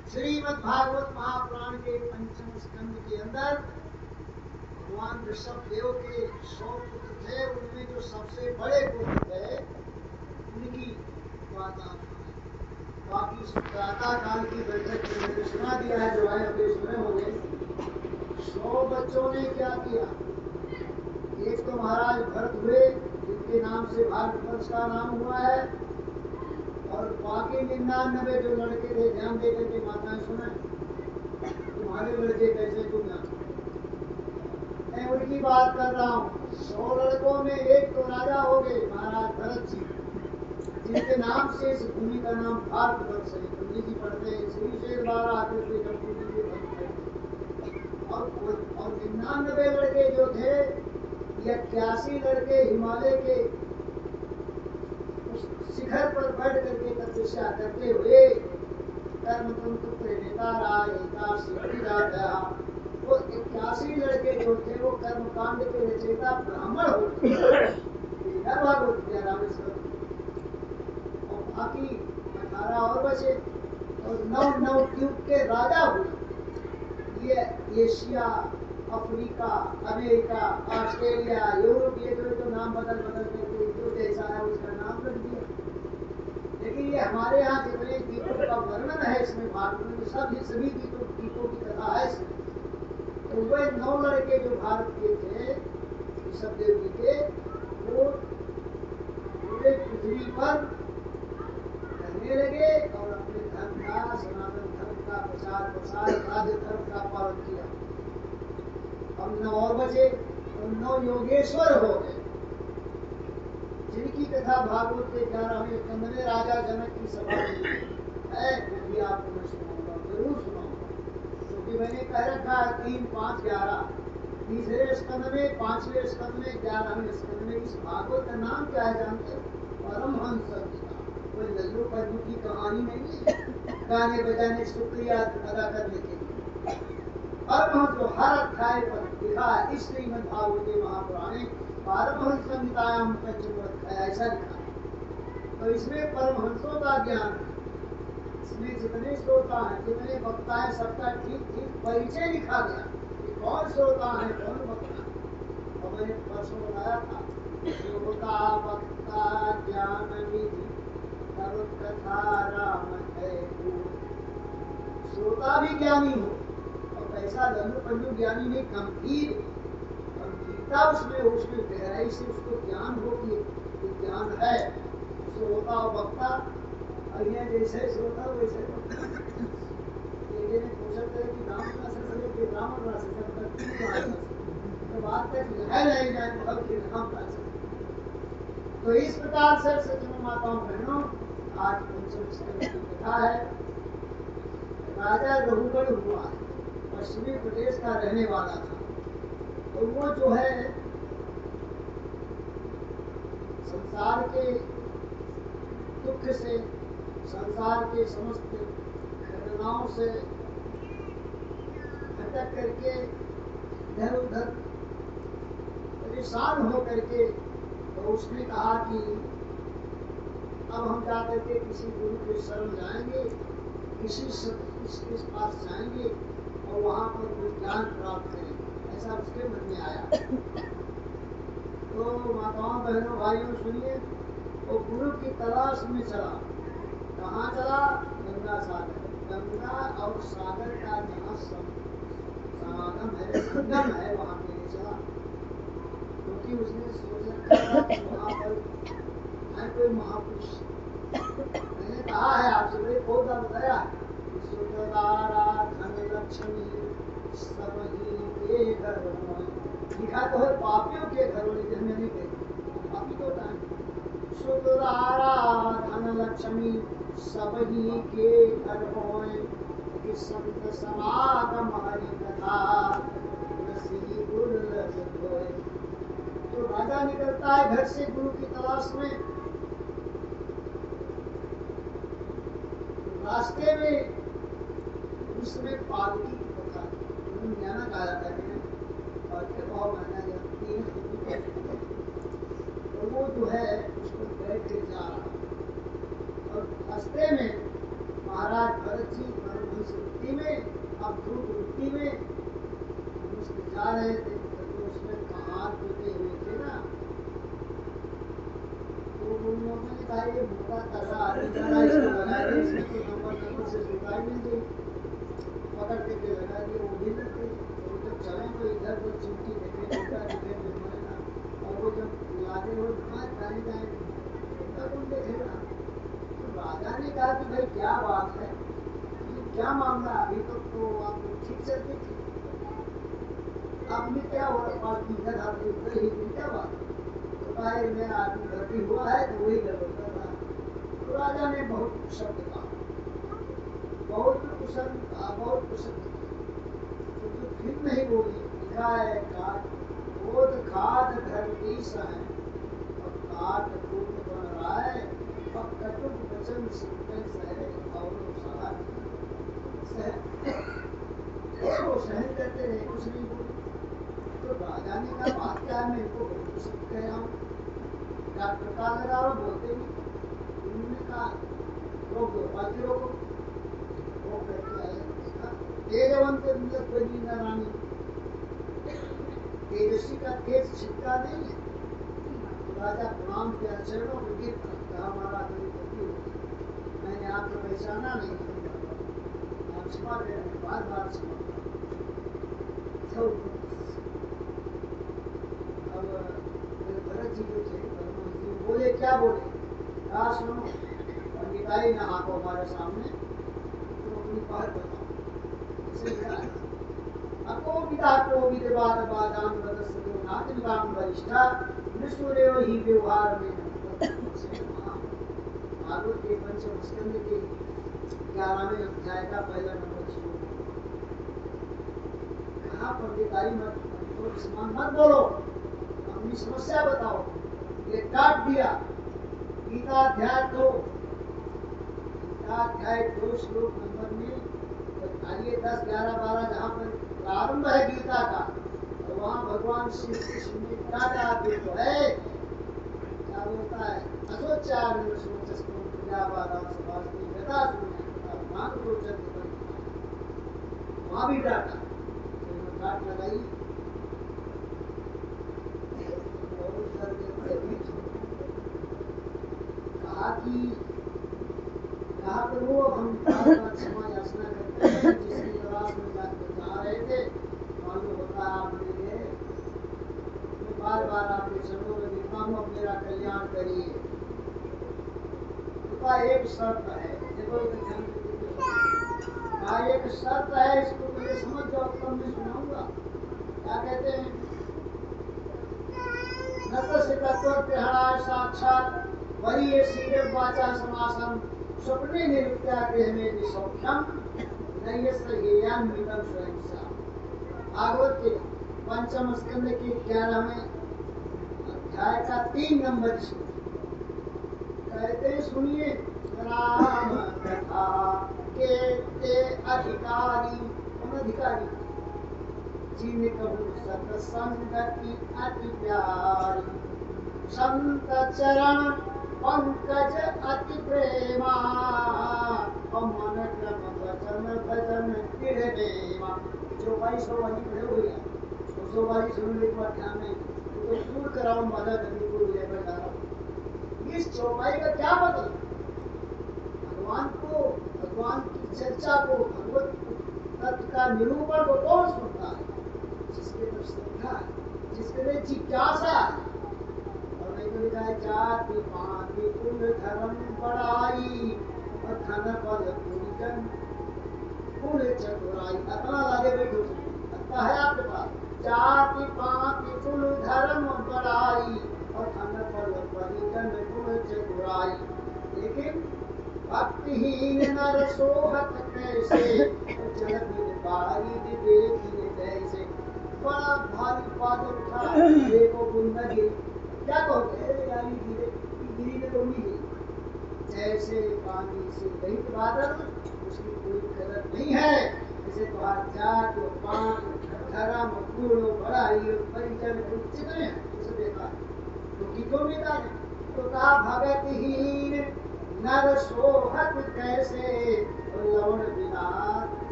श्रीमद् भागवत महापुराण के पंचम स्कंद के अंदर भगवान ऋषभ देव के 100 पुत्र थे। उनमें जो सबसे बड़े पुत्र थे उनकी गाथा बाकी गाथा काल की बैठक में मैंने सुना दिया है, जो आए अपने सुने होंगे। 100 बच्चों ने क्या किया? एक तो महाराज भरत हुए, जिनके नाम से भारतवर्ष का नाम हुआ है, और बाकी 99 जो लड़के थे, ध्यान दे करके माताएं सुने, तुम्हारे लड़के कैसे तुम मैं उनकी बात कर रहा हूँ। 100 लड़कों में एक तो राजा हो गए, महाराज भरत जी, जिनके नाम से इस भूमि का नाम भारतवर्ष है। पंडित जी पढ़ते हैं श्री शेर 12 और 99 लड़के जो थे, 81 लड़के हिमालय के शिखर पर बैठ करके तपस्या करते हुए कर्म तंत्र प्रेरिता गया। वो 81 लड़के जो थे वो कर्म कांड के रचयिता ब्राह्मण हो गए, और बाकी 18 और बचे, और 9 द्वीप के राजा हुए। ये Asia, Africa, America, Australia, Europe, ये जो नाम बदल करके जो जैसा है उसका नाम रख दिया। लेकिन ये हमारे यहाँ जितने द्वीपों का वर्णन है इसमें भारत में, सभी द्वीपों की कथा है इसमें। तो वह 9 लड़के जो भारत के थे ऋषभ देव जी के, वो पूरे पृथ्वी पर रहने लगे और अपने धर्म का, सनातन धर्म का प्रचार आदि धर्म का पालन किया। हम 9 और बचे, और 9 योगेश्वर हो गए, जिनकी कथा भागवत के 11वें स्कंद में राजा जनक की सभा है। वो भी आपको मैं सुनाऊंगा, जरूर सुनाऊंगा, क्योंकि मैंने कह रखा है 3, 5, 11। तीसरे स्कंद में, 5वें स्कंद में, 11वें स्कंद में। इस भागवत का नाम क्या है जानते हो? परमहंस गीता। कोई लल्लू पल्लू की कहानी नहीं है, गाने बजाने शुक्रिया अदा करने के लिए। परमहंस जो हर अध्याय पर लिखा है, इस श्रीमद् भागवते महापुराणे परमहंस संहितायाम पंचम अध्याय ऐसा लिखा है। तो इसमें परमहंसों का ज्ञान, इसमें जितने श्रोता हैं, जितने वक्ता हैं, सबका ठीक परिचय लिखा गया कि कौन श्रोता है, कौन वक्ता है। और मैंने परसों बताया था, श्रोता वक्ता ज्ञान निधि कथा राम है। श्रोता भी ज्ञानी हो, और ऐसा लल्लू पल्लू ज्ञानी नहीं, गंभीर उसमें गहराई से उसको ज्ञान हो कि ज्ञान है। श्रोता और वक्ता, और ये जैसे श्रोता वैसे वक्ता। ये पूछा था कि ब्राह्मण राशि से ब्राह्मण राशि तो बात तक है नहीं जाए राम राशि। तो इस प्रकार से सज्जनों, माताओं, बहनों, आज पंचम स्कंद की कथा है। राजा रघुगढ़ हुआ, पश्चिमी प्रदेश का रहने वाला था। और वो जो है संसार के दुख से, संसार के समस्त घटनाओं से भटक करके इधर उधर परेशान हो करके, तो उसने कहा कि अब हम जा करके किसी गुरु के शरण जाएंगे, किसी के पास जाएंगे और वहाँ पर कुछ ज्ञान प्राप्त करेंगे, ऐसा उसके मन में आया। तो माताओं बहनों भाइयों सुनिए, वो गुरु की तलाश में चला। कहाँ चला? गंगा सागर। गंगा और सागर का जहाँ समागम है, संगम है, वहाँ के लिए चला। क्योंकि उसने सोच रखा था कि वहाँ पर है कोई महापुरुष। मैंने कहा है आपसे, भाई बहुत बार बताया, धन लक्ष्मी सब ही के घर हों। लिखा तो है पापियों के घरों, लेकिन मैंने कही पापी तो होता है। सुधारा धन लक्ष्मी सब ही के घर हों, कि संत समागम हरि कथा रसी दुर्लभ होए। तो राजा निकलता है घर से गुरु की तलाश में। रास्ते में उस समय पालकी की प्रथा ज्ञाना कहा जाता है, और के भाव माना जाती है। और वो जो है उसको बैठ के जा रहा, और रास्ते में महाराज भरत जी परमहंस वृत्ति में, अब ध्रुव वृत्ति में उसके जा रहे थे। तो उसमें हाथ जोते हुए थे ना, तो उन्होंने कहा ये मोटा तगड़ा आदमी जा रहा है, इसको लगा दे, इसको नंबर से सुधाई नहीं दी, पकड़ के लगा दिए। वो भी लग गई। तो जब चले तो इधर उधर चिमटी देखे, उल्टा दिखे, और वो जब लादे वो जाने जाएंगे कौन देखेगा। तो राजा ने कहा कि भाई क्या बात है, क्या मामला, अभी तो आप ठीक चलते थे, अब में क्या हो रहा है, इधर आते उधर ही क्या बात है। मेरा आदमी भर्ती हुआ है तो वही गड़बड़ कर रहा है। तो राजा ने बहुत शब्द कहा, बहुत कुशल कहा, बहुत कुशल। तो फिर नहीं बोली। लिखा है क्रोध खाद धरती सह, और काट कूट बन रहा है, और कटुक वचन सुनते सह और सहन करते रहे, कुछ नहीं बोले। तो राजा ने कहा बात क्या है, मैं इनको बहुत कुछ कह रहा हूँ, डॉक्टर का लगा रहा बोलते नहीं। उन्होंने कहा रोक दो, बाकी रोको। वो करके आए, तेजवंत बनी न रानी, तेजस्वी का तेज छिपता नहीं है। तो राजा प्रणाम के चरणों में गिर पड़ा, हमारा मेरी गलती होगी, मैंने आपको पहचाना नहीं, आप क्षमा करें, बार बार क्षमा। अब भरत जी जो थे बोले, क्या बोले? कहा सुनो, पंडिताई ना आपको हमारे सामने, तो अपनी बात बताओ। इसे क्या है? अको पिता को विदवाद बादान बदस्ते नातिन काम वरिष्ठा निष्ठुरेव ही व्यवहार में। भागवत के पंचम स्कंद के 11वें अध्याय का पहला नंबर श्लोक। कहा पंडिताई मत बोलो, अपनी समस्या बताओ। ये काट दिया। गीता अध्याय 2 श्लोक नंबर में आइए 10, 11, 12 जहाँ पर प्रारंभ है गीता का, और वहाँ भगवान श्री कृष्ण ने काटा तो है, क्या बोलता है? असोचार वहाँ भी डाटा, काट लगाई। कहा कि कहा तो वो हम क्षमा याचना करते हैं, जिसकी तलाश में जा रहे थे, मालूम होता है आप मिल गए। मैं बार बार आपके चरणों में गिरता हूँ, अब मेरा कल्याण करिए। उसका एक शर्त है, देखो एक शर्त है, इसको पहले समझ जाओ तब मैं सुनाऊंगा। क्या कहते हैं? साक्षात वरीय शीघ्र वाचा समासम स्वप्ने निरुक्त्या गृह में सौख्यम नैयस्येयान्वितं स्वयंसा। भागवत के पंचम स्कंद के 11वें अध्याय का 3 नंबर श्लोक कहते सुनिए, राम कथा के ते अधिकारी, कौन अधिकारी? जिन कहूँ सत्संगति अति प्यारी, संत चरण पंकज अति प्रेमा, और मन क्रम वचन भजन दृढ़ नेमा। जो भाई सो वाली खड़े हो गया, सो वाली सुन ले पर ध्यान नहीं, तो पूर्ण कराओ मदद नहीं पूर्ण लेकर जा रहा हूँ। इस चौपाई का क्या मतलब? भगवान की चर्चा को, भगवत तत्व का निरूपण को कौन सुनता है? जिसके तरफ श्रद्धा है, जिसके लिए जिज्ञासा है। और नहीं तो लिखा है जाति पाति कुल धर्म बड़ाई और धन पद पूजन कुल चतुराई। अतना आगे बैठो, अतना है आपके पास। जाति पाति कुल धर्म बड़ाई और धन पद परिजन कुल चतुराई। लेकिन भक्तिहीन नर सोहत कैसे, जगत बारी देखिए कैसे। बड़ा भारी बादल उठा, देखो बुंदा गिरी, क्या कहोगे? यानी गिरी ने तो नहीं गिरी। जैसे पानी से रहित बादल, उसकी कोई कदर नहीं है। जैसे तुम्हारा जात पान धर्म कुल बड़ाई परिजन कितने हैं उसे देखा तो कितों बेकार है। तो कहा भगतहीन नर सोहत कैसे, लवण बिना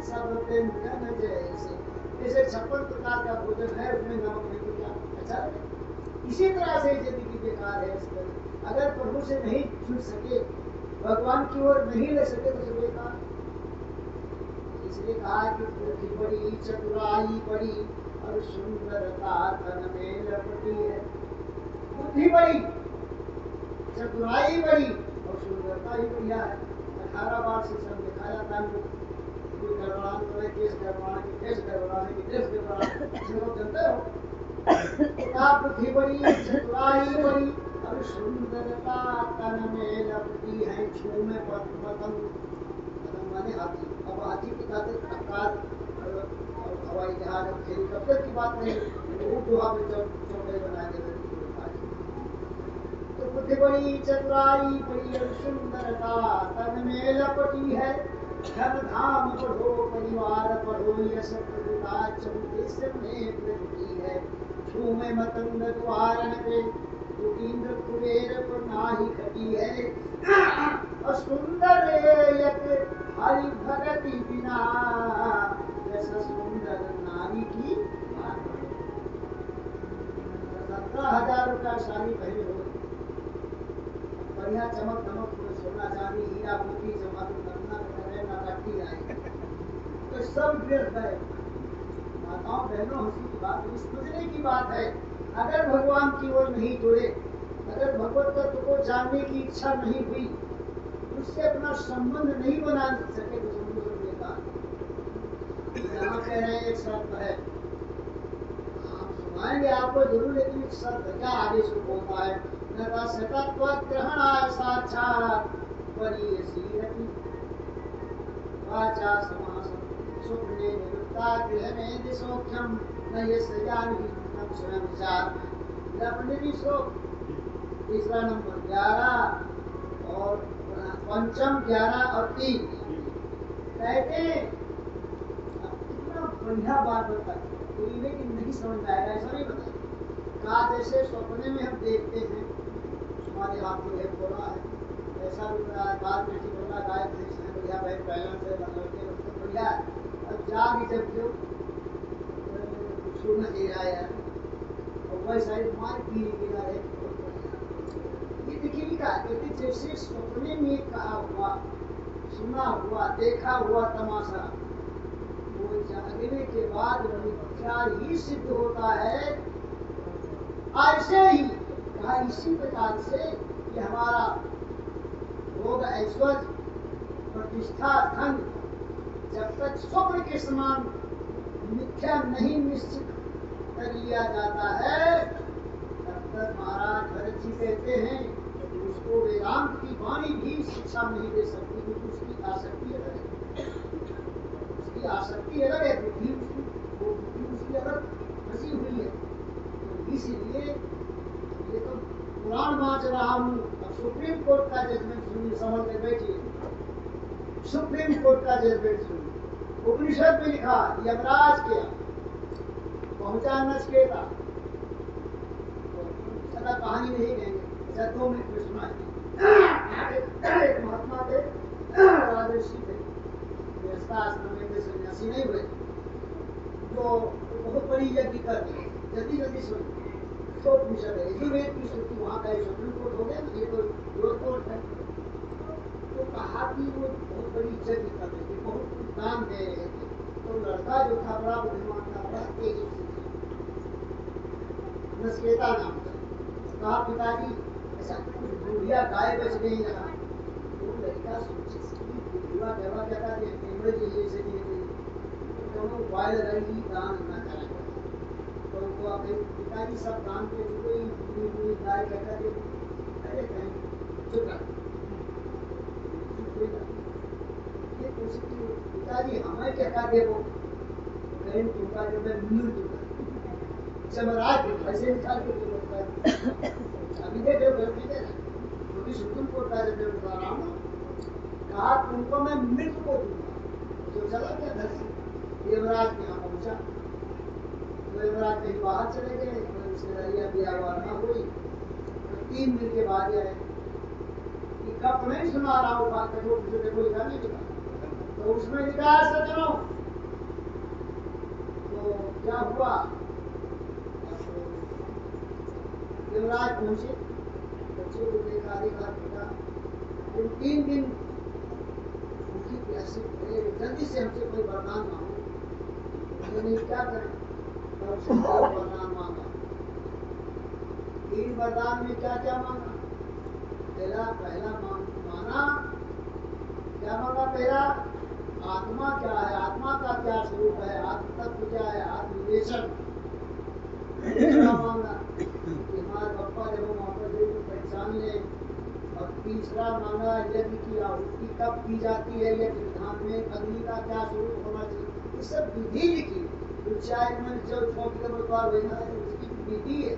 सब व्यंजन जैसे। जैसे 56 प्रकार का भोजन है, उसमें नमक नहीं तो क्या अच्छा लगे? इसी तरह से जिंदगी बेकार है। अगर प्रभु से नहीं जुड़ सके, भगवान की ओर नहीं ले सके तो सब बेकार। इसलिए कहा कि बुद्धि बड़ी चतुराई बड़ी और सुंदरता तन में लपटी है। बुद्धि बड़ी, चतुराई बड़ी और सुंदरता ही बढ़िया है। 18 बार से सब दिखाया जाता है। कोई गड़बड़ाने तो है, केस गड़बड़ाने की केस गड़बड़ाने की केस गड़बड़ाने, लोग जानते हो। बुद्धि बड़ी चतुराई बड़ी और सुंदरता तन में लपटी है। झूमे पतंग, पतंग माने हाथी। अब हाथी की खातिर टक्कर और हवाई जहाज और हेलीकॉप्टर की बात नहीं, वो दोहा पे चौके बनाए गए। तो बुद्धि बड़ी चतुराई बड़ी और सुंदरता तन में लपटी है। धन धाम बढ़ो परिवार बढ़ो, यश प्रभुता चौदेश में प्रगति है। झूमे मतंग द्वारण पे इंद्र कुबेर पर नाही खटी है। और सुंदर एक हरि भगति बिना, जैसा सुंदर नारी की 17,000 रुपया साड़ी पहने हो, बढ़िया चमक दमक पूरे सोना चांदी हीरा मोती जमात करना ना रखती आए तो सब ड्रेस गए। माताओं बहनों, हंसी की बात है, समझने की बात है। अगर भगवान की ओर नहीं जुड़े, अगर भगवत तत्व को जानने की इच्छा नहीं हुई, उससे अपना संबंध नहीं बना सके तो समझो सब बेकार। यहाँ कह रहे हैं एक शर्त है, हम सुनाएंगे आपको जरूर, लेकिन एक शर्त क्या आगे से बोलता है। न रसतत्व ग्रहण साक्षात परियसीरति वाचा समासम सुखने निरुक्ता गृहणे दिशोख्यम न यस्यान्वितं स्वयं साथ। अपने श्लोक तीसरा नंबर 11 और पंचम 11 और 3 कहते कितना बढ़िया बात बताई। तो लेकिन नहीं समझ आएगा, ऐसा नहीं बताया। कहा जैसे सपने में हम देखते हैं हमारे हाथ में एक बोला है, ऐसा भी बना है, बात बेटी बोला गाय भैंस है बढ़िया, बहन पहला से लड़के उसको बढ़िया है। अब जाग जब जो सुन दे रहा है और वैसा ही मार गिरी गिरा है। ये देखिए लिखा कहते जैसे सपने में कहा हुआ, सुना हुआ, देखा हुआ तमाशा वो जागने के बाद मिथ्या ही सिद्ध होता है। ऐसे ही कहा इसी प्रकार से कि हमारा भोग ऐश्वर्य प्रतिष्ठा धन जब तक स्वप्न के समान मिथ्या नहीं निश्चित कर लिया जाता है, तब तक महाराज भरत जी कहते हैं कि उसको वेदांत की वाणी भी शिक्षा नहीं दे सकती, क्योंकि उसकी आसक्ति अलग है। आसक्ति अलग है, बुद्धि उसकी अलग फंसी हुई है। तो इसीलिए ये तो पुराण बाँच रहा हूँ, अब सुप्रीम कोर्ट का जजमेंट सुनिए, समझ में बैठिए। सुप्रीम कोर्ट का जजमेंट सुनिए। उपनिषद में लिखा, यमराज के पहुंचा नचिकेता, ज्यादा कहानी नहीं कहेंगे, 2 मिनट में सुना है। एक महात्मा थे, राजर्षि थे, गृहस्थाश्रम में थे, सन्यासी नहीं हुए, तो बहुत बड़ी यज्ञ कर दिए। जल्दी सुनिए, तो उपनिषद है, यजुर्वेद की श्रुति, वहाँ का सुप्रीम कोर्ट हो गया ना, ये तो लोअर कोर्ट है। तो कहा कि वो बहुत बड़ी यज्ञ कर रहे थे, बहुत कुछ दान दे रहे थे। तो लड़का जो था बड़ा बुद्धिमान था, बड़ा तेज नचिकेता नाम था। कहा पिताजी ऐसा कुछ बुढ़िया गाय बच गई यहाँ। वो लड़का सोचे बुढ़िया गवा क्या था, जैसे दोनों वायल रही दान न करा। तो वो अपने पिताजी सब दान के कोई बुढ़ी गाय कहता थे, अरे कहीं चुप रख, ये कोशिश की पिताजी हमें क्या कहते वो कहीं तुमका जो मैं मृत्यु कर जमराज ऐसे निकाल के अभी देख रहे हो, क्योंकि सुप्रीम कोर्ट का जब बता रहा हूँ, कहा तुमको मैं मृत्यु को दूंगा। तो चला क्या घर से यमराज के यहाँ पहुंचा, तो यमराज कहीं बाहर चले गए, रिश्तेदारियां ब्याह हुई। तो 3 दिन के बाद आए कि कब नहीं सुना रहा हूँ बात, देखो लिखा नहीं लिखा, तो उसमें लिखा है सज्जनों। तो क्या हुआ, यमराज पहुंचे, बच्चे को देखा देखा, 3 दिन भूखी प्यासी जल्दी से हमसे कोई वरदान मांगो। उन्होंने क्या करें, वरदान मांगा। 3 वरदान में क्या क्या मांगा। पहला माना क्या मांगा, पहला आत्मा क्या है, आत्मा का क्या स्वरूप है, आत्म तत्व क्या है, आत्मनिवेशन मांगा कि हमारे पप्पा जब हम वापस पहचान ले। और तीसरा मांगा यज्ञ की आहुति कब की जाती है, यज्ञ विधान में अग्नि का क्या स्वरूप होना चाहिए, ये सब विधि लिखी। तो चाहे मन जब छोटी उसकी विधि है,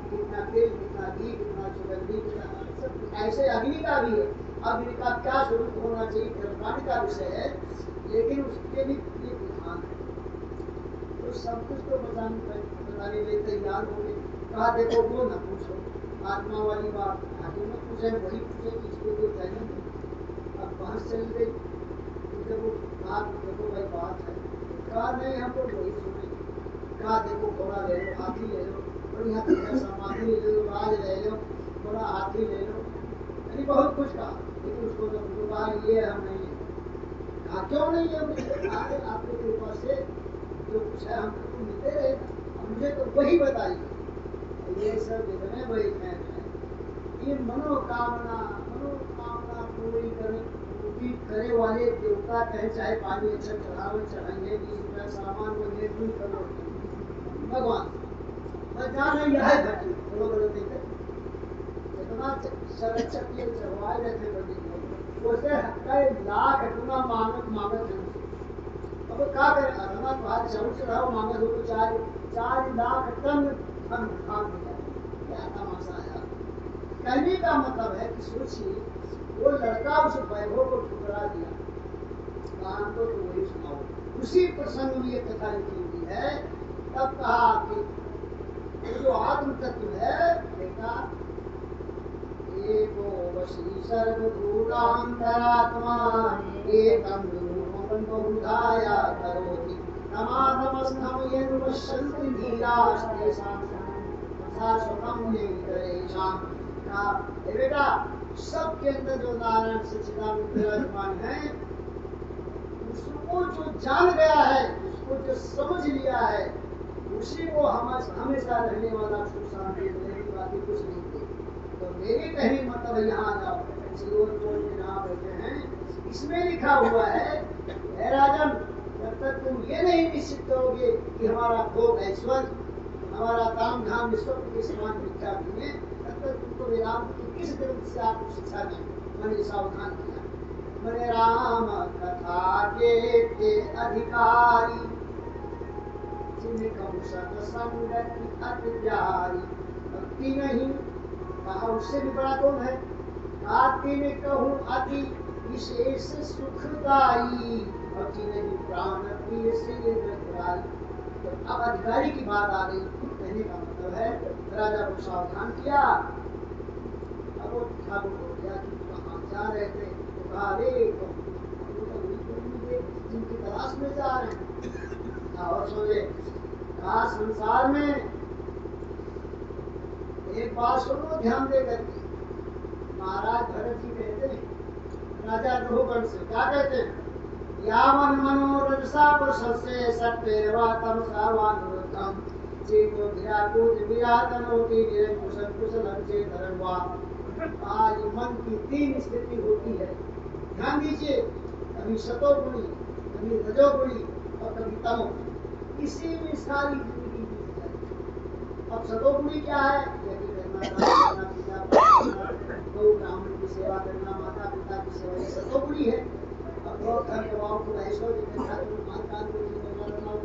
कितना तेल, कितना घी, कितना सुगंधी, कितना सब ऐसे अग्नि का भी है, अग्नि का क्या स्वरूप होना चाहिए, कर्मकांड का विषय है, लेकिन उसके भी विधान है। तो सब कुछ तो बताने में तैयार हो गए। कहा देखो वो न पूछो, आत्मा वाली बात आगे मत पूछे, वही पूछे कि इसको जो कहने दो। अब बहस चल गई, जब वो कहा देखो भाई बात है, कहा नहीं हम तो वही सुनेंगे। कहा देखो घोड़ा ले लो, हाथी ले लो, बड़ी हाथी का समाधि ले लो, राज ले लो, बड़ा हाथी ले लो, यानी बहुत कुछ कहा। लेकिन उसको तो कहा ये हम नहीं है। कहा क्यों नहीं है, आपके कृपा से जो कुछ है हमको मिलते रहेगा, मुझे तो वही बताइए। ये सब जितने वैज्ञानिक हैं, ये मनोकामना पूरी करे वाले देवता कहे, चाहे पानी अच्छा चढ़ावे चढ़ाएंगे, 20 रुपया सामान को 1.5 करोड़ भगवान बस जाना यह है घटी बड़ो देखे जितना चक्की चढ़वाए रहते बड़ी उससे कई लाख गुना मांगत है। अब क्या करें, अरमा बाहर चढ़ चढ़ाओ मांगत हो तो 4 लाख टन धन उठा दिया। क्या तमाशा है। कहने का मतलब है कि सोचिए वो लड़का उस वैभव को ठुकरा दिया। कहान तो वही सुनाओ, उसी प्रसंग में ये कथा लिखी हुई है। तब कहा कि जो आत्म तत्व है बेटा, एको वशी सर्वभूतांतरात्मा एकं रूपं बहुधाया करोति नमाधमस्थं येन पश्यन्ति धीरास्तेषां शाश्वतं निकरेषां। बेटा सबके अंदर जो नारायण सच्चिदानंद विराजमान है, उसको जो जान गया है, उसको जो समझ लिया है, उसी को हमेशा रहने वाला सुख शांति मिलेगी, बाकी कुछ नहीं देगी। तो मेरे कहने मतलब यहाँ जाओ, जहाँ बैठे हैं इसमें लिखा हुआ है, राजन जब तक तुम ये नहीं निश्चित करोगे कि हमारा भोग ऐश्वर्य, हमारा ताम धाम विश्व के समान मिथ्या भी है, तब तक तुमको वेदांत की किस ग्रंथ से आपको शिक्षा दें। मैंने सावधान किया। मेरे राम कथा के थे अधिकारी, जिनकहु सत्संग की अति प्यारी। भक्ति नहीं कहा, उससे भी बड़ा कौन है? आती ने कहूँ अति विशेष सुखदाई, भक्ति नहीं प्राण प्रिय से रखवाई। तो अब अधिकारी की बात आ गई। कहने का मतलब है राजा को सावधान किया। अब वो ठाकुर हो गया कि कहाँ जा रहे थे, तो कहा अरे जिनकी तलाश में जा रहे हैं। और सोचे कहा संसार में एक बात सुनो ध्यान दे करके। महाराज भरत जी कहते हैं राजा रघुवंश से, क्या कहते हैं? यावन मनोरजसा पुरुषस्य सत्तेरवा तमसावानुरुद्धम, चेतो विराकुत विरातनोति निरंकुशं कुशलं चेतरवा। आज मन की 3 स्थिति होती है, ध्यान दीजिए। कभी सतोगुणी, कभी रजोगुणी और कभी तमोगुणी। इसी में सारी जिंदगी बीत जाती। अब सतोगुणी क्या है? यदि करना गौ ब्राह्मण की सेवा करना, माता पिता की सेवा, ये सतोगुणी है। अब बहुत धन कमाओ, तो ऐश्वर्य इकट्ठा करो, मानकान को जीवन बनाओ,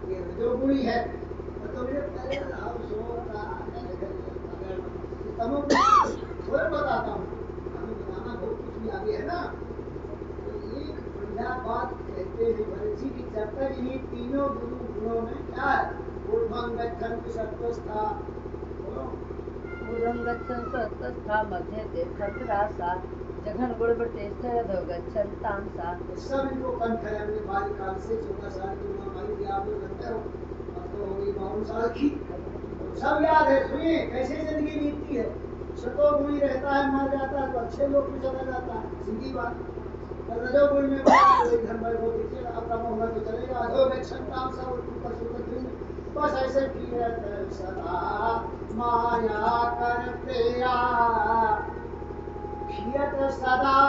ये रजोगुणी है। तो मेरे पहले राव सोता तमोगुणी थोड़ा बताता हूँ, हमें बताना बहुत कुछ भी आगे है ना। तो एक बढ़िया बात कहते हैं भरत जी की, जब तक इन्हीं तीनों गुणों में क्या है? ऊर्ध्वं गच्छन् सत्त्वस्था, बोलो ऊर्ध्वं गच्छन् सत्त्वस्था, मध्ये तिष्ठन् रासा, जघन गुणवृत्तिश्च अधो गच्छन् तामसा। सब इनको कंठ है। हमने बाल्यकाल से 14 साल की उम्र हमारी भी आप लोग जानते हो, अब तो हो गई 52 साल की, सब याद है। सुनिए कैसे जिंदगी बीतती है। सतोगुणी रहता है, मर जाता है तो अच्छे लोग भी चला जाता है, सीधी बात। रजोगुण में घर बैठो, देखिए अब कम होगा तो चलेगा, अधो गच्छन् तामसा, ऊपर से ऊपर बस ऐसे फिरत सदा माया कर तेरा, फिरत सदा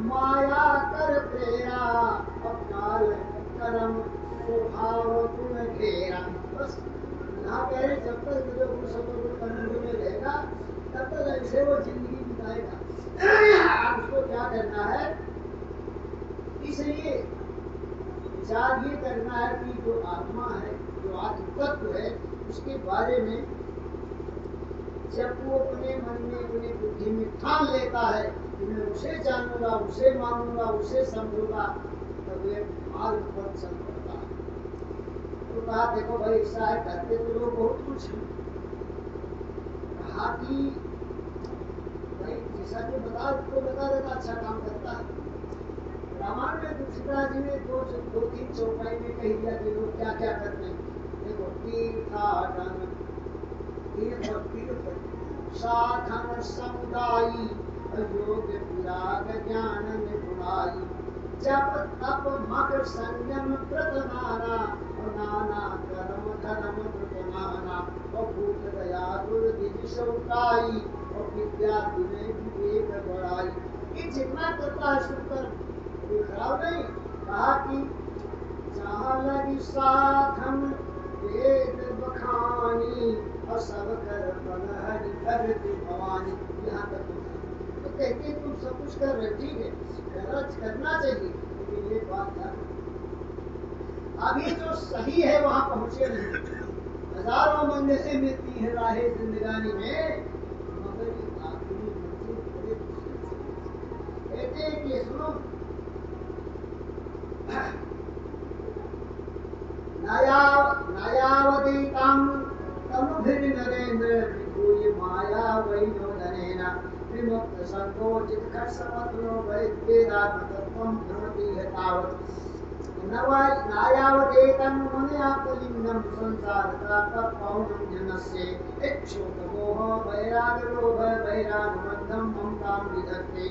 माया कर तेरा, अपना कर्म स्वभाव तुम घेरा। बस यहाँ कह रहे जब तक जो सतोगुण कर्म में रहेगा तब तक ऐसे वो जिंदगी बिताएगा। उसको क्या करना है? इसलिए विचार ये करना है कि जो आत्मा है, जो आत्म तत्व है, उसके बारे में जब वो अपने मन में, अपने बुद्धि में ठान लेता है कि मैं उसे जानूंगा, उसे मानूंगा, उसे समझूंगा, तब ये मार्ग पर चल पड़ता है। तो कहा देखो भाई ऐसा है, करते तो लोग बहुत कुछ है। कहा कि भाई जैसा कि बता देता अच्छा काम करता है। रामायण में तुलसीदास जी ने 2-3 चौपाई में कह दिया कि लोग क्या क्या करते हैं। देखो तीर्थाटन, तीर्थ साधन समुदायी, योग विराग ज्ञान निपुणाई, जप तप मकर संयम व्रत नाना, नाना कर्म धर्म व्रत नाना, और भूत दया दुर्दिज शौकाई, और विद्या विनय विवेक बड़ाई। ये जितना करता है सुनकर कोई खराब नहीं। कहा कि जहाँ लगी साधन वेद बखानी, और सब कर फल हरि भगति भवानी। यहाँ तक तो कहते तुम सब कुछ कर रहे, ठीक है, करना चाहिए, लेकिन ये बात है अभी जो सही है वहां पहुंचे नहीं। हजारों मंजिलें मिलती है राहे जिंदगानी में, मगर ये आखिरी मंजिल बड़े कहते हैं कि सुनो, नयावतीतां तनुभृनरेन्द्र विभूय माया वैनोदनेन, विमुक्त संकोचित खट्सपत्रो वैद्येदात्मतत्त्वं भ्रमति यतावत्। नायावतेतं मनयापलिंगं संसारतापौनं जनस्य, इक्षुकमोह वैरागलोभ वैरानुबन्धं ममतां विधत्ते,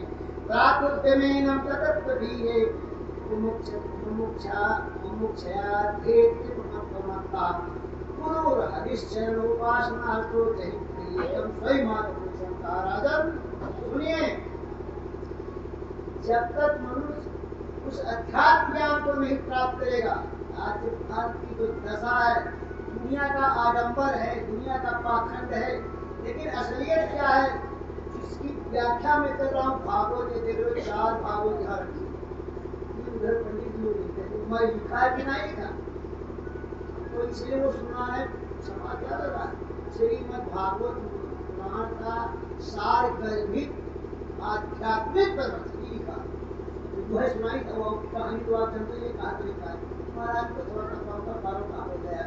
प्राकृत्यमेन ततत्त्वधीये मुमुक्षयाध्येत्मत्वमत्ता, पुनर्हरिश्चरणोपासनार्थो जहिप्रियं स्वयमात्मपुरुषं ताराजं। सुनिए, जब तक मनुष्य उस अध्यात्म ज्ञान को नहीं प्राप्त करेगा, आज भारत की जो दशा है, दुनिया का आडंबर है, दुनिया का पाखंड है, लेकिन असलियत क्या है जिसकी व्याख्या में कर रहा हूँ। भागवत के देख लो 4 भागवत यहाँ रखी, उधर पंडित जी लिखते थे, मैं लिखा है कि नहीं लिखा, तो इसलिए वो सुना है। क्षमा क्या लगा, श्रीमद् भागवत पुराण का सार गर्भित आध्यात्मिक प्रवचन लिखा, जो है सुनाई था वो कहानी तो आप जानते हैं, कहा तो लिखा है। महाराज को थोड़ा सा पाऊंगा पारो कहाँ हो गया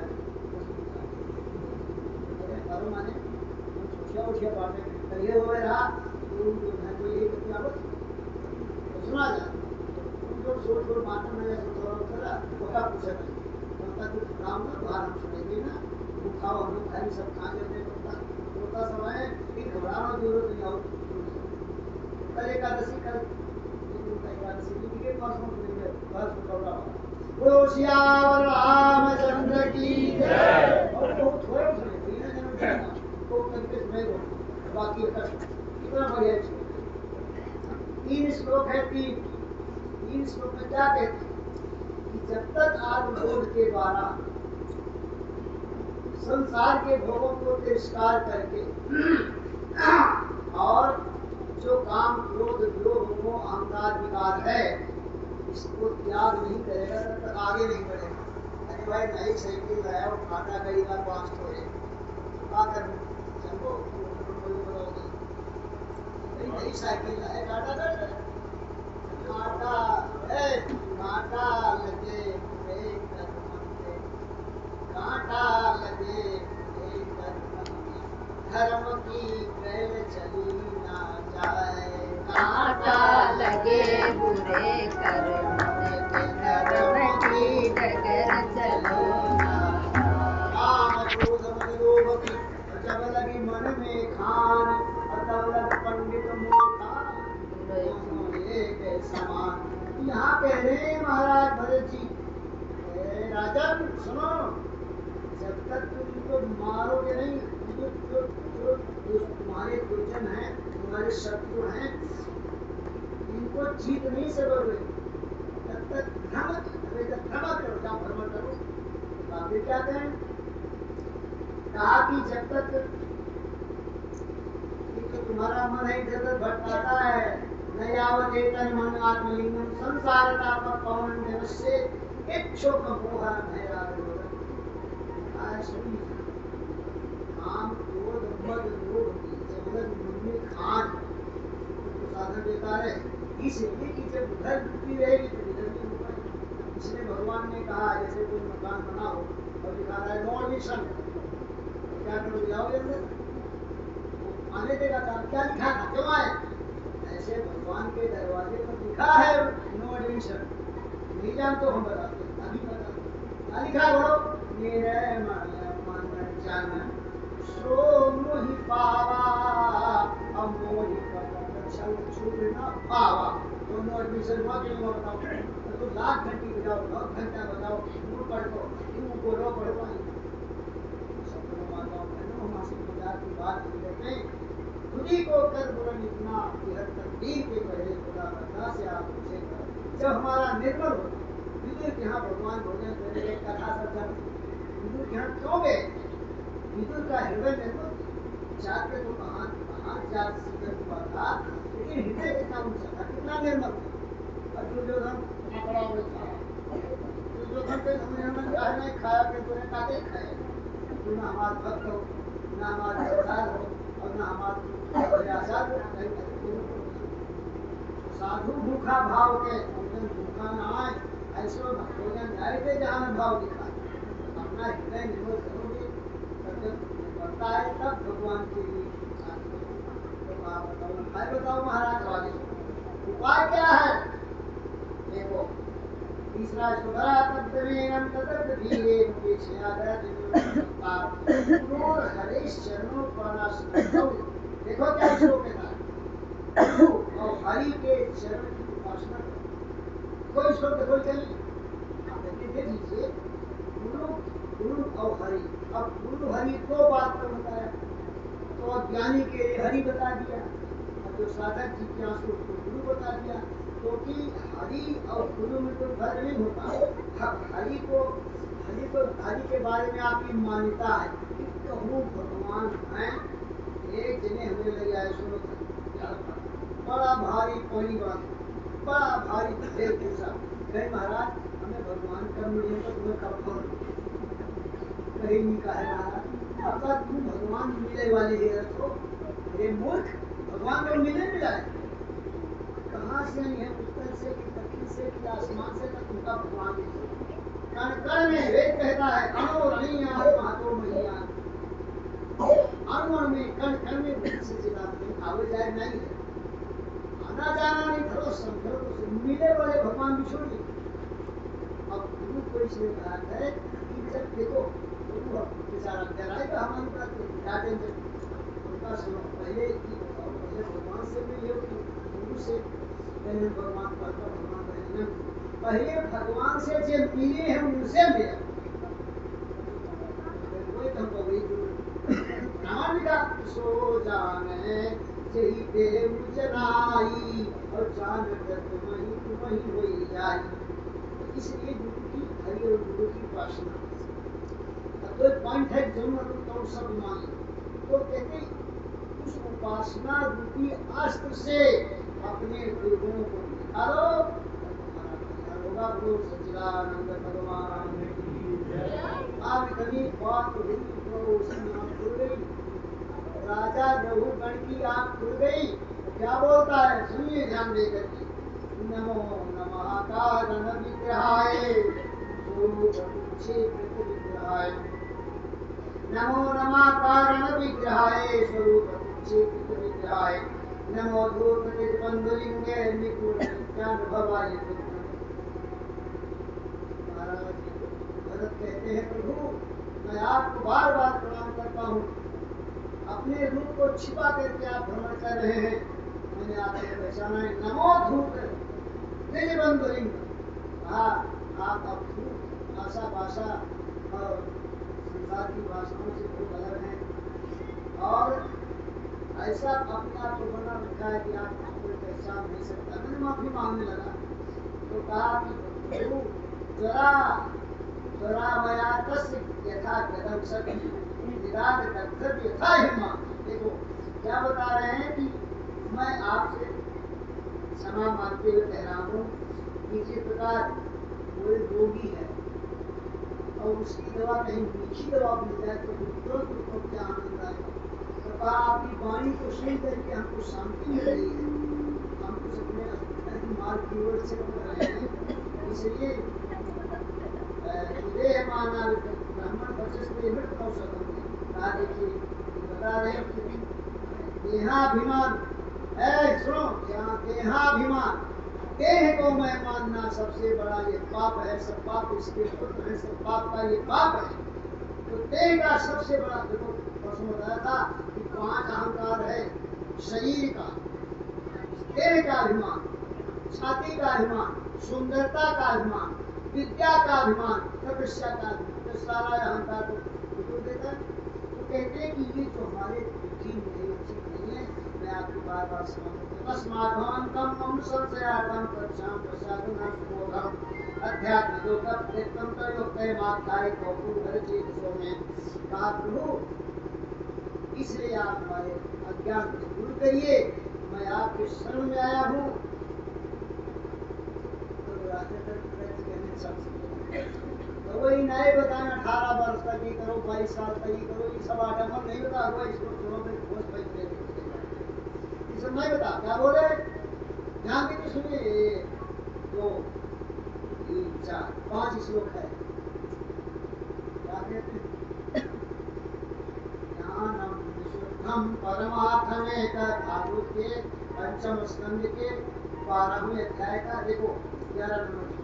पारो माने छोटिया बातें करिए हो रहा तो यही करती आवत सुना जा उनको छोड़ माता मैंने थोड़ा उतरा वो क्या पूछा उनका कुछ काम ना बाहर हम सुनेंगे ना, वो खाओ हम लोग खाली सब खा लेते होता समय फिर घबराना जरूरत नहीं और कल एकादशी कल एकादशी की के पास हम सुनेंगे बस उतरा बोलो श्याम रामचंद्र की जय। और वो थोड़ा सुने ना जन्म तो करके सुनेगा बाकी कितना बढ़िया चीज। 3 श्लोक है, 3 श्लोक में क्या कहते हैं कि जब तक आत्मबोध के द्वारा संसार के भोगों को तिरस्कार करके और जो काम क्रोध लोभ मोह अहंकार विकार है इसको त्याग नहीं करेगा तब तक आगे नहीं बढ़ेगा। अरे भाई नई साइकिल लाया और काटा कई बार 5 थोड़े क्या कर चलो नई साइकिल लाया काटा कर काटा लगे काटा लगे धर्म की कैल चली ना जाए, कांटा लगे बुरे कर्म धर्म की डगर चलो ना काम क्रोध मद लोभ की जब लगी मन में खान तब लग पंडित मूर्खा एक समान। यहाँ कह रहे हैं महाराज भरत जी, राजन सुनो, जब तक तुम इनको मारोगे नहीं, जो तुम्हारे दुर्जन हैं तुम्हारे शत्रु हैं इनको जीत नहीं सकोगे तब तक भ्रम करो, क्या भ्रम करो। फिर क्या करें, कहा कि जब तक तो तुम्हारा मन है इधर भटकाता है, न यावत एतन मन आत्मलिंगम संसार ताप पवन देवस्य इच्छुक मोह भया काम क्रोध मद लोभ की जब मन में खान तो साधन देता है, इसलिए कि जब उधर बुद्धि रहेगी तो इधर भी होगा। इसलिए भगवान ने कहा जैसे कोई मकान बना हो और लिखा है नो एडमिशन, क्या करोगे जाओगे अंदर आने देगा काम, क्या लिखा था क्यों आए, ऐसे भगवान के दरवाजे पर लिखा है नो एडमिशन, नहीं जान तो हम बताते अभी बताते क्या लिखा बोलो, मेरे मन जन सो मोहि पावा अमोहि पद छल छूट न पावा। तो नो एडमिशन हुआ कि नहीं बताओ, तो लाख घंटी बजाओ 9 घंटा बजाओ दूर पढ़ दो क्यों बोलो पढ़ो सब माताओं बहनों मासिक बाजार की बात करते खुदी को कर बुरन इतना तकदीर के पहले खुदा बता से आप पूछेगा। जब हमारा निर्मल होगा विदुर के यहाँ भगवान भोजन करने एक कथा सब विदुर के यहाँ क्यों गए, विदुर का हृदय निर्मल जाते तो कहाँ जात सिद्ध हुआ था लेकिन हृदय कितना ऊंचा था, कितना निर्मल था। और दुर्योधन पकड़ा हुआ था, दुर्योधन के समझ में नहीं खाया कि तूने काटे खाए, तू ना हमारा भक्त हो ना हमारा सरदार हो और ना हमारा साधु भूखा भाव के भोजन भूखा न आए, ऐसे भोजन जाए थे जहाँ भाव दिखा अपना हृदय निर्मल करोगे तब बढ़ता है तब भगवान के लिए तो आप बताओ, मैं बताओ महाराज वाले उपाय क्या है। देखो तीसरा सुधरा तत्वेन तदर्थ धीरे हरीश चरणों पर देखो क्या श्लोक है और हरि के चरण की उपासना करो। कोई श्लोक देखो चलिए आप देख लीजिए, गुरु और हरि। अब गुरु हरि दो बात पर होता है, तो ज्ञानी के लिए हरि बता दिया और जो साधक जिज्ञासु उसको गुरु बता दिया, क्योंकि तो हरि और गुरु में कोई फर्क नहीं होता। हरि के बारे में आपकी मान्यता है कि कहूँ भगवान है, एक जने हमें ले आए सुनो बड़ा भारी पौड़ी बात बड़ा भारी ढेर पूछा, कहे महाराज हमें भगवान कब मिले तो तुम्हें कब कौन कहीं नहीं कहा महाराज, अब तक तुम भगवान मिले वाले ही रखो। अरे मूर्ख, भगवान को मिले मिला है, कहाँ से आई है, उत्तर से कि दक्षिण से कि आसमान से, तक उनका भगवान कण कण में वेद कहता है अणो रहिया महतो मैया, अणु में कण कण में वेद से चिताते आवे जाए नहीं है, आना जाना नहीं करो, संकल्प से मिले वाले भगवान भी छोड़िए। अब गुरु को इसलिए कहा है कि जब देखो गुरु बेचारा गहराई का हमारी बात डाटे उनका सुनो, पहले की बताओ, पहले भगवान से मिले हो कि गुरु से, पहले भगवान पर भगवान पहले भगवान से जो मिले हैं उनसे मिले, वही तो हमको वही गुरु का सो जाने यही दे मुजराई और जान तुम्हें होई जाई। इसलिए गुरु की हरि और गुरु की उपासना, अब कोई पॉइंट है जरूर तो सब मान तो कहते उस उपासना रूपी अस्त्र से अपने गुरुओं को दिखा दो, होगा गुरु सच्चिदानंद भगवान की जय। आप इतनी बात हुई तो उसकी आँख खुल गई, राजा रघुगण की आँख खुल गई, क्या बोलता है सुनिए ध्यान देकर के, नमो नमः कारण विग्रहाय स्वरूप विग्रहाय, नमो नमः कारण विग्रहाय स्वरूप विग्रहाय, नमो धूपति बंधुलिंगे निपुण ज्ञानभवाय। महाराज भरत कहते हैं प्रभु मैं आपको बार बार प्रणाम करता हूँ, अपने रूप को छिपा करके आप भ्रमण कर रहे हैं, मैंने आपसे पहचाना है, नमो धूप निज बंधुलिंग, आप अब धूप आशा भाषा और संसार की भाषाओं से बहुत अलग हैं, और ऐसा अपने आप को बना रखा है कि आप कोई पहचान नहीं सकता। मैंने माफी मांगने लगा तो कहा कि प्रभु जरा जरा मया तस्य यथा कदम सत्य विराट कर्तव्य यथा हिमा। देखो क्या बता रहे हैं कि मैं आपसे क्षमा मांगते हुए कह रहा हूँ कि जिस प्रकार कोई रोगी है और उसकी दवा कहीं मीठी दवा मिल जाए तो तुरंत उसको क्या आनंद आएगा, तो कहा आपकी वाणी को सुन करके हमको शांति मिल रही है, हम कुछ अपने मार्ग की ओर से कर रहे हैं। इसलिए माना ब्राह्मण बचस्ते मृत औषधम, कहा देखिए बता रहे हैं कि देहाभिमान, सुनो यहाँ देहाभिमान, देह को मैं मानना सबसे बड़ा ये पाप है, सब पाप इसके पुत्र है, सब पाप का ये पाप है। तो देह का सबसे बड़ा, देखो परसों बताया था कि 5 अहंकार है, शरीर का, देह का अभिमान, छाती का अभिमान, सुंदरता का अभिमान, विद्या का अभिमान, तपस्या का अभिमान, तो सारा अहंकार को देता है। तो कहते हैं कि ये जो हमारे बुद्धि में उचित नहीं है, मैं आपकी बार बार समझ तस्मात्म मम संशयार्थम प्रक्षाम प्रसादना सुबोधम अध्यात्म लोकम तेतम तयोक्ते मात्ताय कौतु हरचेत सोमे। कहा प्रभु इसलिए आप हमारे अज्ञान को दूर करिए, मैं आपके शरण में आया हूँ। तो वही नए बताना 18 वर्ष तक ही करो, 22 साल तक ही करो, ये सब आडम्बर नहीं बता हुआ, इसको छोड़ो फिर खोज पैसे ये सब नहीं बता। क्या बोले ध्यान देके सुनिए, 2 3 4 5 श्लोक है, क्या कहते हैं, ज्ञानम विशुद्धम परमार्थमेक, भागवत के 5वें स्कंद के 12वें अध्याय का देखो 11 नंबर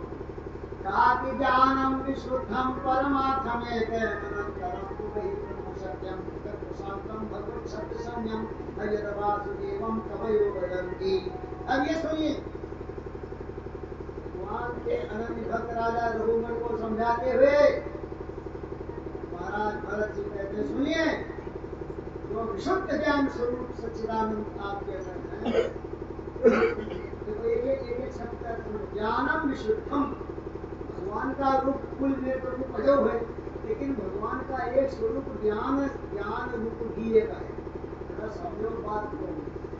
कहा कि ज्ञानम विशुद्धम परमार्थमेक अनंतरम तु वही सत्यम तत्प्रशांतम भगवत सत्य संयम अयद वासुदेवम कवयो वदन्ति। अब ये सुनिए भगवान के अनन्य भक्त राजा रघुगण को समझाते हुए महाराज भरत जी कहते हैं सुनिए, जो विशुद्ध ज्ञान स्वरूप सच्चिदानंद आपके अंदर है, देखो एक शब्द ज्ञानम विशुद्धम, भगवान का रूप कुल में प्रभु पढ़े हुए, लेकिन भगवान का एक स्वरूप ज्ञान रूप भी एक है। हम लोग बात को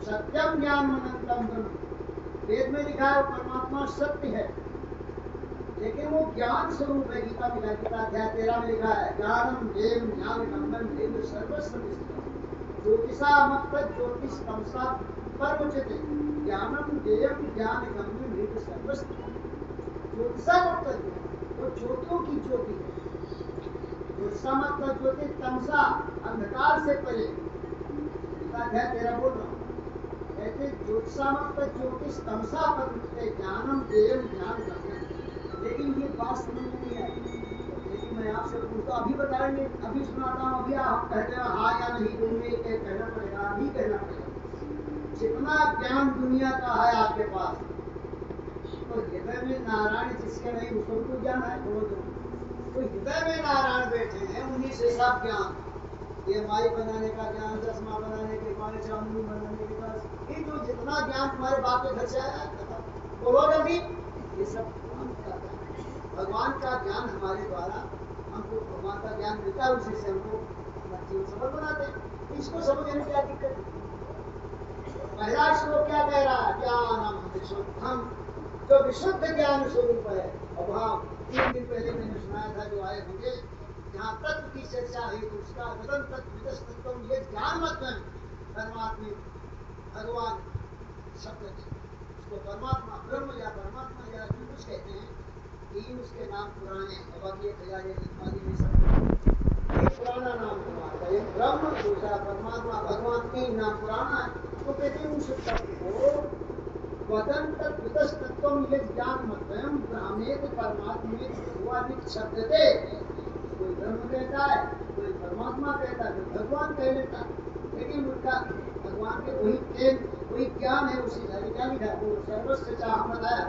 सत्यम ज्ञान अनंतम ब्रह्म, वेद में लिखा है वो परमात्मा सत्य है, लेकिन वो ज्ञान स्वरूप है। गीता में गीता अध्याय 13 में लिखा है, ज्ञानम ज्ञेयम ज्ञानगम्यम देव सर्वस्व ज्योतिषा मत्त ज्योतिष तमसा परमुच्यते ज्ञानम ज्ञेयम ज्ञानगम्यम देव सर्वस्व। ज्योतिषा मत्त वो ज्योतियों की ज्योति है। ज्योतिषा मत्त ज्योति तमसा अंधकार से परे। गीता अध्याय 13 बोल रहा हूँ। कहते ज्योतिषा मत्त ज्योतिष तमसा परमुच्यते ज्ञानम ज्ञेयम ज्ञानगम्यम। लेकिन ये बात समझ में नहीं आई। लेकिन मैं आपसे पूछता, अभी बताएंगे, अभी सुनाता हूँ, अभी आप कहते हैं हाँ या नहीं, दोनों एक कहना पड़ेगा, अभी कहना पड़ेगा। जितना ज्ञान दुनिया का है आपके पास, तो हृदय में नारायण जिसके नहीं उसको तो ज्ञान है, बोलो तो हृदय में नारायण बैठे हैं, उन्हीं से सब ज्ञान। ये माई बनाने का ज्ञान, चश्मा बनाने के बाद, चांदी बनाने के बाद, ये जो जितना ज्ञान तुम्हारे बाप के घर से आया, बोलो जल्दी, ये सब भगवान का ज्ञान हमारे द्वारा हमको भगवान का ज्ञान मिलता है, उसी से हमको अपना जीवन सफल बनाते हैं। इसको समझने में क्या दिक्कत है? पहला श्लोक क्या कह रहा है? ज्ञानम विशुद्धम, जो विशुद्ध ज्ञान स्वरूप है। और वहाँ 3 दिन पहले मैंने सुनाया था, जो आए होंगे, जहाँ तत्व की चर्चा है, तो उसका वदन तत्व ये ज्ञान मतलब परमात्मा भगवान शब्द उसको परमात्मा ब्रह्म या परमात्मा या जो कुछ कहते हैं, तीन उसके नाम पुराने, बाकी 1001 में सब एक पुराना नाम तुम्हारा, एक ब्रह्म, दूसरा परमात्मा भगवान, 3 नाम पुराना है। तो कहते हैं उस तत्व को वदन तत्व ये ज्ञान मतम ब्राह्मेत परमात्मे भगवानिक शब्द दे। कोई ब्रह्म कहता है, कोई परमात्मा कहता है, कोई भगवान कह लेता है, लेकिन उनका भगवान के वही ज्ञान है। उसी क्या लिखा है? वो सर्वस्व चाहम बताया,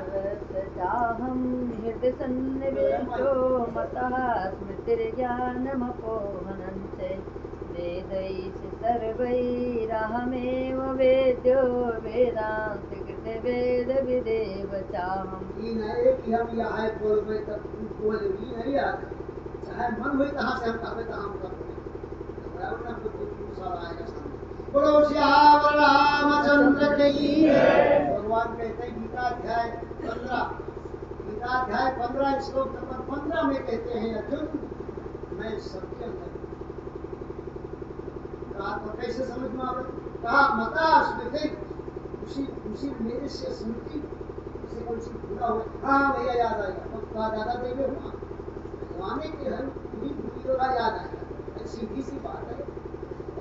चाहम हृदय सन्निवेशो मतः स्मृतिर्ज्ञानमपोहनन्ते वेदैः सर्वैरहमेव वेद्यो वेदान्त कृते वेद विदेव चाहम। ये नहीं कि हम यहाँ बोल में तब बोल ही नहीं आते, चाहे मन हुई कहाँ से हम कहते हम करते बराबर ना, कुछ आएगा सामने। बोलो श्याम रामचंद्र की। भगवान कहते हैं गीता अध्याय 15 श्लोक नंबर 15 में कहते हैं, अर्जुन मैं सबके अंदर। तो कैसे समझ में आवे? कहा मता स्मृति, उसी मेरे से स्मृति से कुछ पूरा हुआ। हाँ भैया याद आएगा, तो कहा दादा देवे हुआ जमाने की हर पूरी होगा, याद आएगा। सीधी सी बात है,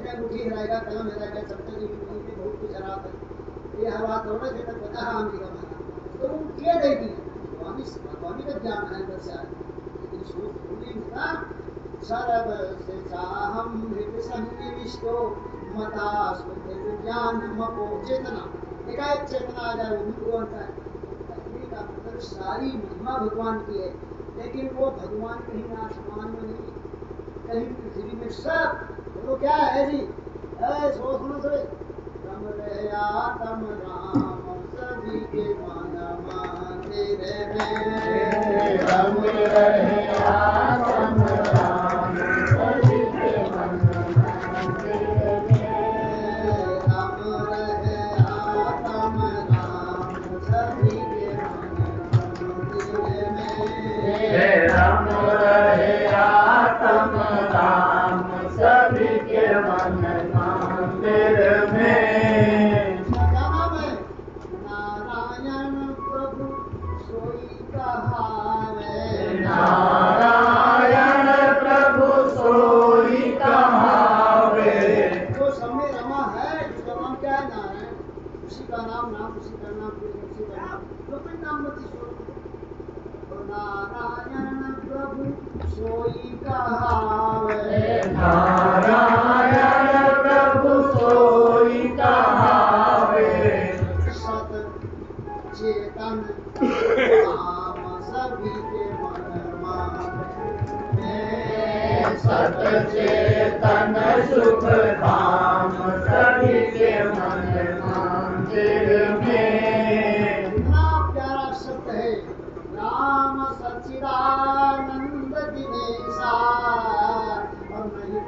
अंगूठी हिलाएगा, कलम हिलाएगा, चप्पल की बहुत कुछ हरा था, ये हर बात होना देता पता हम जी का माना, तो वो किया देगी भगवानी का ज्ञान है अंदर से आए, लेकिन सोच भूली होता सर्व से चाहम हृदय सन्निविष्टो मता स्मृति ज्ञान मको चेतना। एकाएक चेतना आ जाए, वो भी भगवान का है। कहने का मतलब सारी महिमा भगवान की है, लेकिन वो भगवान कहीं आसमान में नहीं, कहीं पृथ्वी में, सब वो क्या है जी? सुनो से रम रहे आत्म राम सभी के मन मंदिर में, रम रहे आत्म राम सभी के मन मंदिर में, रम रहे आत्म राम सभी के मन मंदिर में, रम रहे आत्म राम सभी के मन मंदिर में। नारायण प्रभु सोई कहावे, नारायण प्रभु सोई कहावे। जो समय रमा है, जिसका नाम क्या है? नारायण। उसी का नाम उसी का नाम उसी का नाम, तो कोई नाम मत छोड़ो। नारायण प्रभु सोई कहावे, नारायण प्रभु सोई कहावे। सत चेतन राम सभी के मन में, सत चेतन सुख धाम सभी के मन मंदिर में। इतना प्यारा शब्द है, राम सच्चिदानंद दिनेशा, और नहीं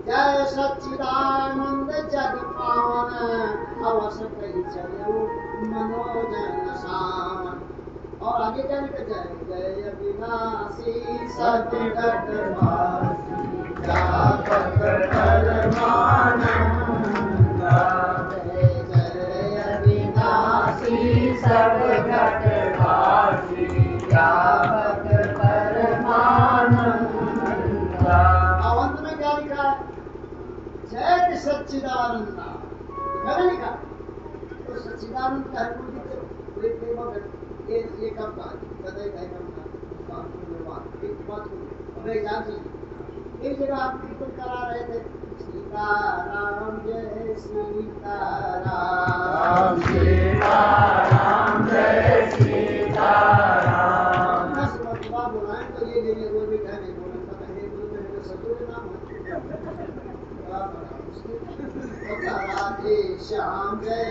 जय सच्चिदानंद जगपाल पावन अवश्य कही चलो मनोजन सावन। और आगे क्या लिखा जाए? जय अविनाशी सतगत वासी व्यापक परमानंदा। जय जय अविनाशी सतगत वासी व्यापक परमानंदा। अंत में क्या लिखा है? जय सच्चिदानंदा। लिखा तो सच्चिदानंद का है कोई प्रेमक ये कब का सदैव है कब का एक बात को अब एग्जाम से एक जगह आप कीर्तन करा रहे थे सीताराम जय सीताराम सीताराम जय सीताराम। मैं सुबह बुलाएं तो ये देने वो भी कहने बोले पता है बोले मेरे ससुर के नाम है राधे श्याम जय